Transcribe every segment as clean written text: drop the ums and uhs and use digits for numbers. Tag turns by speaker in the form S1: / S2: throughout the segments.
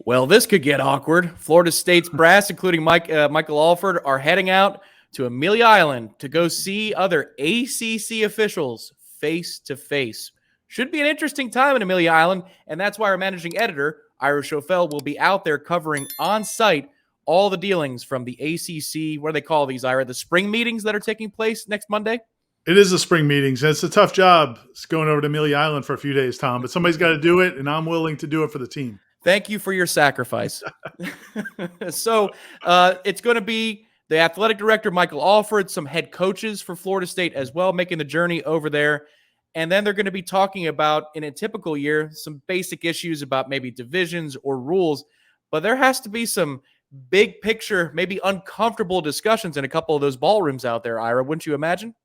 S1: Well, this could get awkward. Florida State's brass, including Michael Alford, are heading out to Amelia Island to go see other ACC officials face to face. Should be an interesting time in Amelia Island, and that's why our managing editor, Ira Schoffel, will be out there covering on site all the dealings from the ACC. What do they call these, Ira? The spring meetings that are taking place next Monday?
S2: It is the spring meetings. It's a tough job. It's going over to Amelia Island for a few days, Tom, but somebody's got to do it, and I'm willing to do it for the team.
S1: Thank you for your sacrifice. So it's going to be the athletic director, Michael Alford, some head coaches for Florida State as well, making the journey over there. And then they're going to be talking about, in a typical year, some basic issues about maybe divisions or rules. But there has to be some big picture, maybe uncomfortable discussions in a couple of those ballrooms out there, Ira, wouldn't you imagine?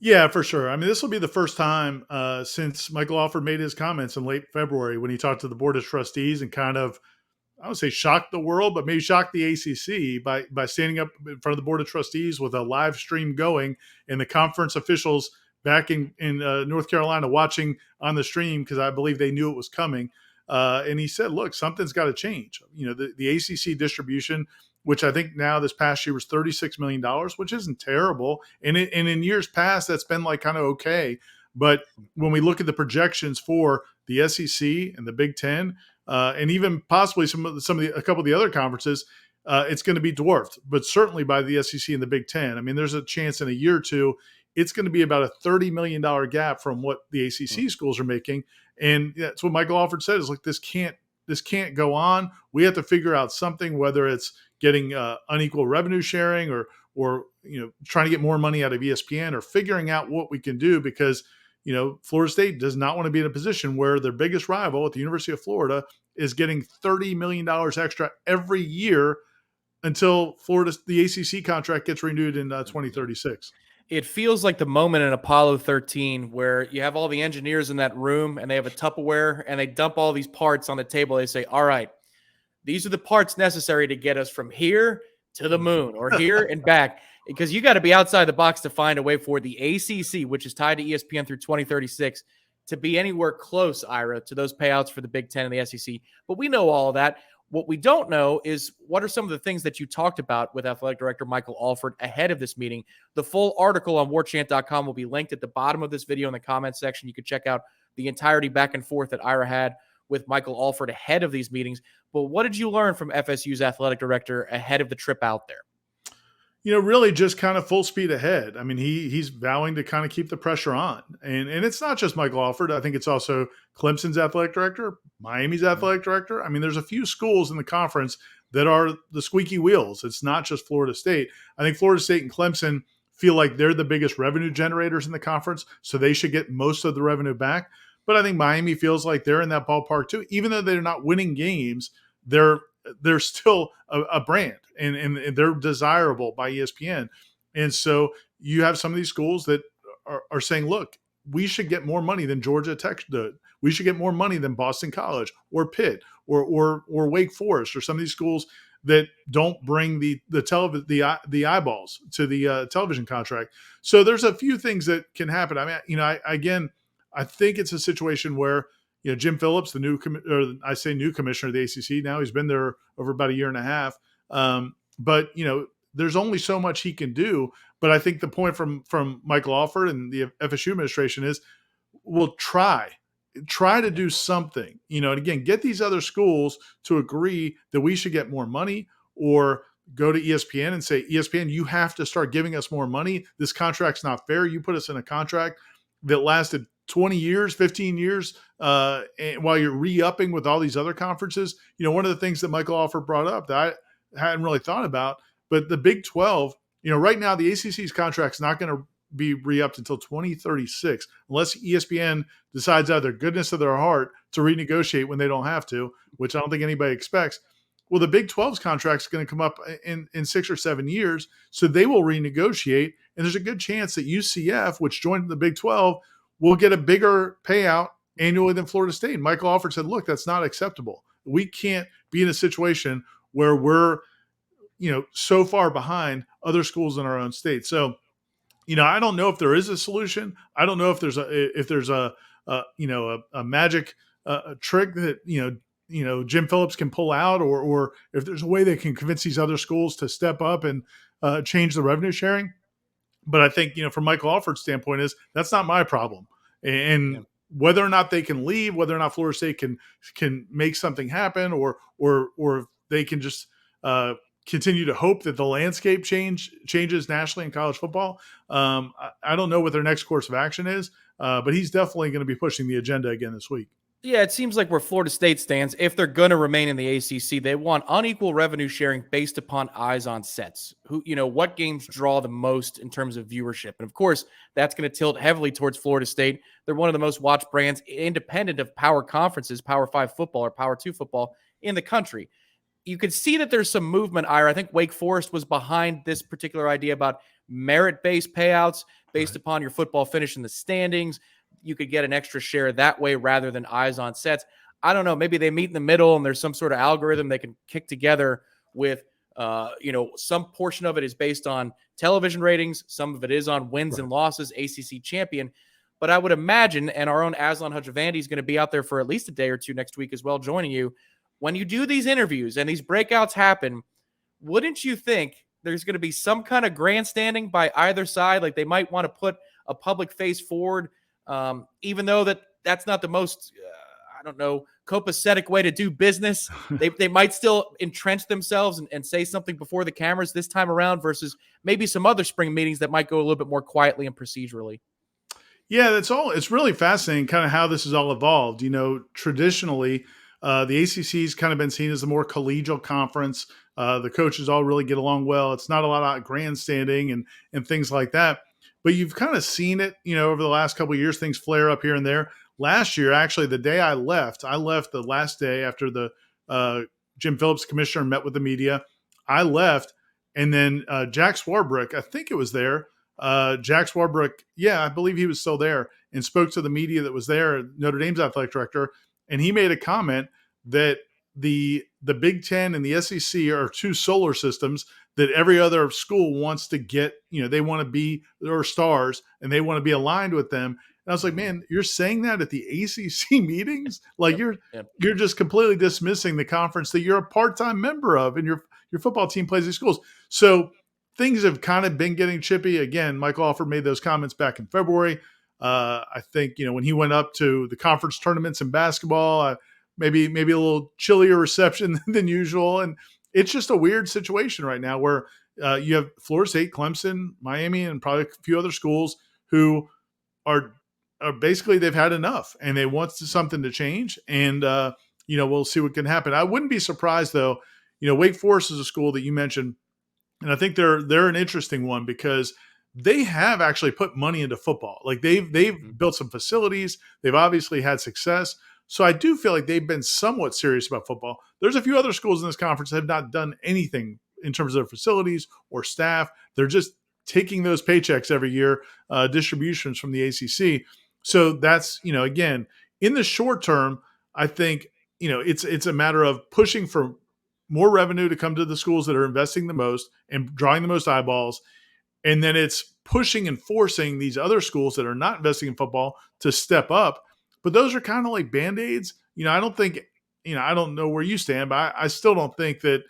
S2: Yeah, for sure. I mean, this will be the first time since Michael Alford made his comments in late February when he talked to the Board of Trustees and kind of, I would say, shocked the world, but maybe shocked the ACC by standing up in front of the Board of Trustees with a live stream going and the conference officials back in North Carolina watching on the stream because I believe they knew it was coming. And he said, look, something's got to change. You know, the ACC distribution, which I think now this past year was $36 million, which isn't terrible. And in years past, that's been like kind of okay. But when we look at the projections for the SEC and the Big Ten, and even possibly a couple of the other conferences, it's going to be dwarfed. But certainly by the SEC and the Big Ten, I mean, there's a chance in a year or two, it's going to be about a $30 million gap from what the ACC schools are making. And that's what Michael Alford said is like, this can't go on. We have to figure out something, whether it's getting unequal revenue sharing or trying to get more money out of ESPN or figuring out what we can do because, Florida State does not want to be in a position where their biggest rival at the University of Florida is getting $30 million extra every year until the ACC contract gets renewed in 2036.
S1: It feels like the moment in Apollo 13 where you have all the engineers in that room and they have a Tupperware and they dump all these parts on the table. They say, all right, these are the parts necessary to get us from here to the moon or here and back, because you got to be outside the box to find a way for the ACC, which is tied to ESPN through 2036, to be anywhere close, Ira, to those payouts for the Big Ten and the SEC. But we know all of that. What we don't know is what are some of the things that you talked about with Athletic Director Michael Alford ahead of this meeting. The full article on warchant.com will be linked at the bottom of this video in the comments section. You can check out the entirety back and forth that Ira had with Michael Alford ahead of these meetings. But what did you learn from FSU's athletic director ahead of the trip out there?
S2: Really just kind of full speed ahead. I mean, he's vowing to kind of keep the pressure on. And it's not just Michael Alford. I think it's also Clemson's athletic director, Miami's athletic director. I mean, there's a few schools in the conference that are the squeaky wheels. It's not just Florida State. I think Florida State and Clemson feel like they're the biggest revenue generators in the conference, so they should get most of the revenue back. But I think Miami feels like they're in that ballpark too. Even though they're not winning games, they're still a brand and they're desirable by ESPN. And so you have some of these schools that are saying, look, we should get more money than Georgia Tech did. We should get more money than Boston College or Pitt or Wake Forest or some of these schools that don't bring the eyeballs to the television contract. So there's a few things that can happen. I mean, I think it's a situation where, Jim Phillips, the new commissioner of the ACC now, he's been there over about a year and a half. But there's only so much he can do. But I think the point from Michael Alford and the FSU administration is, we'll try to do something, and again, get these other schools to agree that we should get more money, or go to ESPN and say, ESPN, you have to start giving us more money. This contract's not fair. You put us in a contract that lasted 20 years, 15 years, and while you're re-upping with all these other conferences. One of the things that Michael Alford brought up that I hadn't really thought about, but the Big 12, right now the ACC's contract's not going to be re-upped until 2036, unless ESPN decides out of their goodness of their heart to renegotiate when they don't have to, which I don't think anybody expects. Well, the Big 12's contract is going to come up in 6 or 7 years, so they will renegotiate, and there's a good chance that UCF, which joined the Big 12, will get a bigger payout annually than Florida State. And Michael Alford said, look, that's not acceptable. We can't be in a situation where we're, so far behind other schools in our own state. So, I don't know if there is a solution. I don't know if there's a magic trick that, Jim Phillips can pull out, or if there's a way they can convince these other schools to step up and change the revenue sharing. But I think, from Michael Alford's standpoint, is that's not my problem.
S1: Yeah.
S2: And whether or not they can leave, whether or not Florida State can make something happen, or they can just continue to hope that the landscape changes nationally in college football. I don't know what their next course of action is, but he's definitely going to be pushing the agenda again this week.
S1: Yeah, it seems like where Florida State stands, if they're going to remain in the ACC, they want unequal revenue sharing based upon eyes on sets. What games draw the most in terms of viewership? And of course, that's going to tilt heavily towards Florida State. They're one of the most watched brands, independent of power conferences, Power 5 football or Power 2 football in the country. You could see that there's some movement, Ira. I think Wake Forest was behind this particular idea about merit-based payouts based upon your football finish in the standings. You could get an extra share that way rather than eyes on sets. I don't know. Maybe they meet in the middle and there's some sort of algorithm they can kick together with, some portion of it is based on television ratings. Some of it is on wins and losses, ACC champion. But I would imagine, and our own Aslan Hajavandi is going to be out there for at least a day or two next week as well, joining you. When you do these interviews and these breakouts happen, wouldn't you think there's going to be some kind of grandstanding by either side? Like they might want to put a public face forward, even though that's not the most, copacetic way to do business. They might still entrench themselves and say something before the cameras this time around versus maybe some other spring meetings that might go a little bit more quietly and procedurally.
S2: Yeah, it's really fascinating kind of how this has all evolved. Traditionally, the ACC's kind of been seen as a more collegial conference. The coaches all really get along well. It's not a lot of grandstanding and things like that. But you've kind of seen it, over the last couple of years, things flare up here and there. Last year, actually, the day I left the last day after the Jim Phillips commissioner met with the media. I left, and then Jack Swarbrick, I think it was there. Jack Swarbrick, yeah, I believe he was still there, and spoke to the media that was there, Notre Dame's athletic director, and he made a comment that the Big Ten and the SEC are two solar systems that every other school wants to get. They want to be their stars and they want to be aligned with them. And I was like, man, you're saying that at the ACC meetings? Like you're just completely dismissing the conference that you're a part-time member of, and your football team plays these schools. So things have kind of been getting chippy. Again, Michael Alford made those comments back in February. I think, when he went up to the conference tournaments in basketball, maybe a little chillier reception than usual. And it's just a weird situation right now where you have Florida State, Clemson, Miami, and probably a few other schools who are basically, they've had enough and they want something to change. And, we'll see what can happen. I wouldn't be surprised though. Wake Forest is a school that you mentioned, and I think they're an interesting one because they have actually put money into football. Like they've built some facilities. They've obviously had success. So I do feel like they've been somewhat serious about football. There's a few other schools in this conference that have not done anything in terms of their facilities or staff. They're just taking those paychecks every year, distributions from the ACC. So that's, again, in the short term, I think, it's a matter of pushing for more revenue to come to the schools that are investing the most and drawing the most eyeballs. And then it's pushing and forcing these other schools that are not investing in football to step up. But those are kind of like Band-Aids. I don't think, I don't know where you stand, but I still don't think that,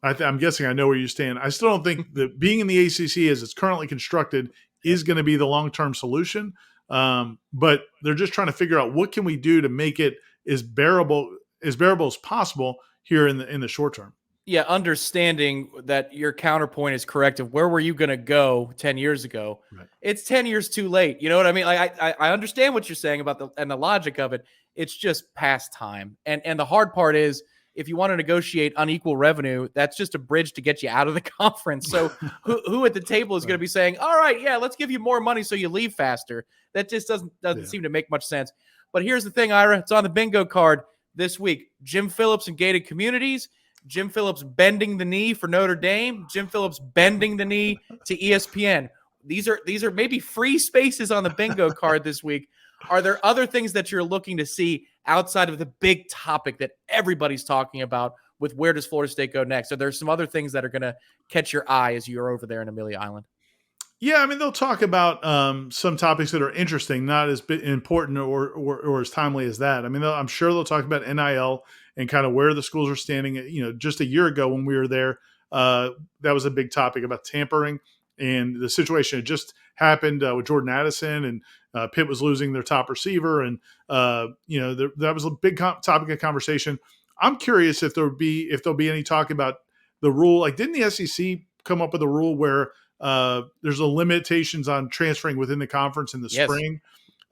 S2: I'm guessing I know where you stand. I still don't think that being in the ACC as it's currently constructed is going to be the long-term solution. But they're just trying to figure out what can we do to make it as bearable as possible here in the short term.
S1: Yeah, understanding that your counterpoint is correct of where were you going to go 10 years ago?
S2: Right.
S1: It's 10 years too late. You know what I mean? Like I understand what you're saying about the logic of it. It's just past time. And the hard part is if you want to negotiate unequal revenue, that's just a bridge to get you out of the conference. So who at the table is going to be saying, all right, yeah, let's give you more money so you leave faster? That just doesn't seem to make much sense. But here's the thing, Ira, it's on the bingo card this week. Jim Phillips and Gated Communities. Jim Phillips bending the knee for Notre Dame. Jim Phillips bending the knee to ESPN. These are maybe free spaces on the bingo card this week. Are there other things that you're looking to see outside of the big topic that everybody's talking about with where does Florida State go next? Are there some other things that are going to catch your eye as you're over there in Amelia Island?
S2: Yeah, I mean, they'll talk about some topics that are interesting, not as important or as timely as that. I mean, I'm sure they'll talk about NIL and kind of where the schools are standing. Just a year ago when we were there, that was a big topic about tampering, and the situation had just happened with Jordan Addison, and Pitt was losing their top receiver, and that was a big topic of conversation. I'm curious if there'll be any talk about the rule. Like, didn't the SEC come up with a rule where there's a limitations on transferring within the conference in the spring?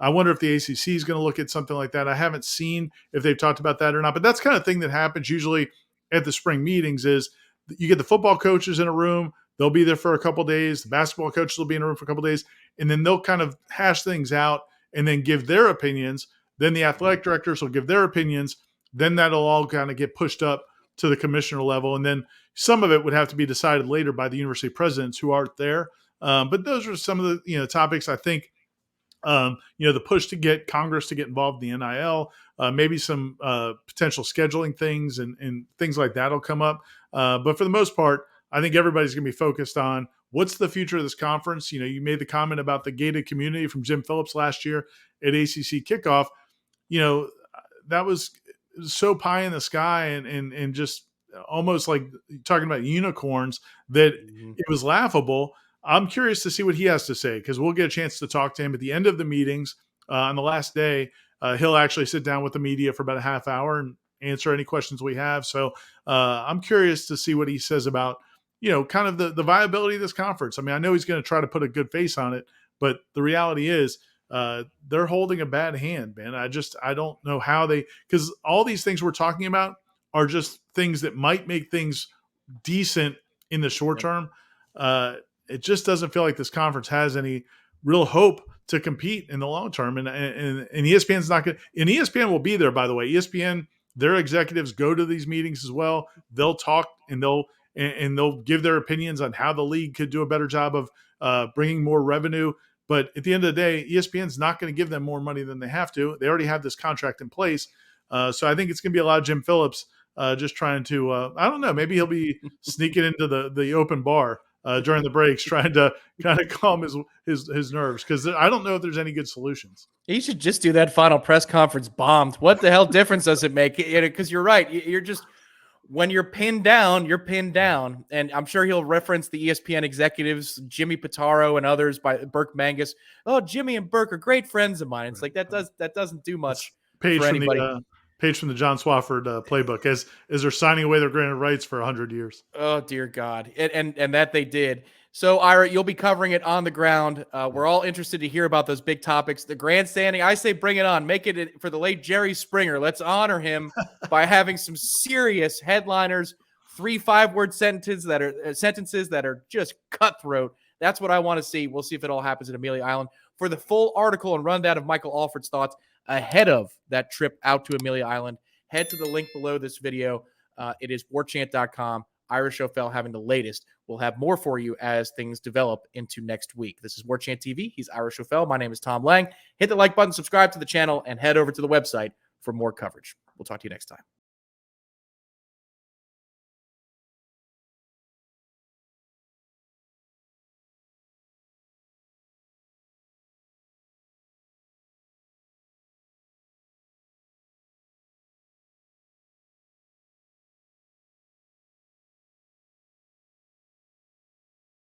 S2: I wonder if the ACC is going to look at something like that. I haven't seen if they've talked about that or not, but that's kind of thing that happens usually at the spring meetings. Is you get the football coaches in a room, they'll be there for a couple of days. The basketball coaches will be in a room for a couple of days, and then they'll kind of hash things out and then give their opinions. Then the athletic directors will give their opinions. Then that'll all kind of get pushed up to the commissioner level, and then some of it would have to be decided later by the university presidents who aren't there. But those are some of the topics I think. The push to get Congress to get involved in the NIL, maybe some potential scheduling things and things like that will come up. But for the most part, I think everybody's going to be focused on what's the future of this conference. You made the comment about the gated community from Jim Phillips last year at ACC kickoff. That was so pie in the sky and just almost like talking about unicorns that it was laughable. I'm curious to see what he has to say, because we'll get a chance to talk to him at the end of the meetings on the last day. He'll actually sit down with the media for about a half hour and answer any questions we have. So I'm curious to see what he says about, kind of the viability of this conference. I mean, I know he's going to try to put a good face on it, but the reality is they're holding a bad hand, man. I don't know how because all these things we're talking about are just things that might make things decent in the short term. It just doesn't feel like this conference has any real hope to compete in the long term. And ESPN's not going to, and ESPN will be there, by the way. ESPN, their executives go to these meetings as well. They'll talk and they'll give their opinions on how the league could do a better job of bringing more revenue. But at the end of the day, ESPN's not going to give them more money than they have to. They already have this contract in place. So I think it's going to be a lot of Jim Phillips just trying to, I don't know, maybe he'll be sneaking into the open bar during the breaks, trying to kind of calm his nerves, because I don't know if there's any good solutions.
S1: He should just do that final press conference bombed. What the hell difference does it make? Because you're right. You're just, when you're pinned down, you're pinned down. And I'm sure he'll reference the ESPN executives, Jimmy Pitaro and others, by Burke Mangus. Oh, Jimmy and Burke are great friends of mine. It's like that doesn't do much for anybody.
S2: Page from the John Swafford playbook as they're signing away their granted rights for 100 years.
S1: Oh, dear God. And that they did. So, Ira, you'll be covering it on the ground. We're all interested to hear about those big topics. The grandstanding, I say bring it on. Make it for the late Jerry Springer. Let's honor him by having some serious headliners, 3 5-word sentences that are just cutthroat. That's what I want to see. We'll see if it all happens at Amelia Island. For the full article and rundown of Michael Alford's thoughts ahead of that trip out to Amelia Island, head to the link below this video. It is warchant.com. Ira Schoffel having the latest. We'll have more for you as things develop into next week. This is Warchant TV. He's Ira Schoffel. My name is Tom Lang. Hit the like button, subscribe to the channel, and head over to the website for more coverage. We'll talk to you next time.